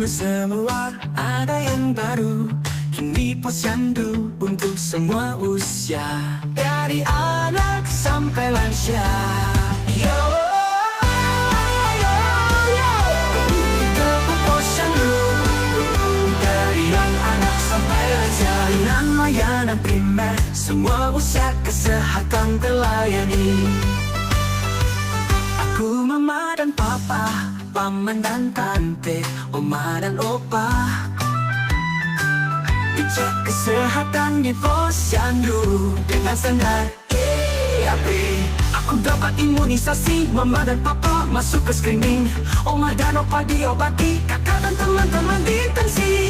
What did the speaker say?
semua ada yang baru. Kini posyandu untuk semua usia, dari anak sampai lansia. Yo, yo, yo. Kita posyandu, dari yang anak sampai lansia. Dengan layanan primer, semua usia kesehatan terlayani. Aku mama dan papa, paman dan tante, oma dan opa. Dicek kesehatan di posyandu dengan standar IAP. Aku dapat imunisasi, mama dan papa masuk ke screening, oma dan opa diobati, kakak dan teman-teman ditensi.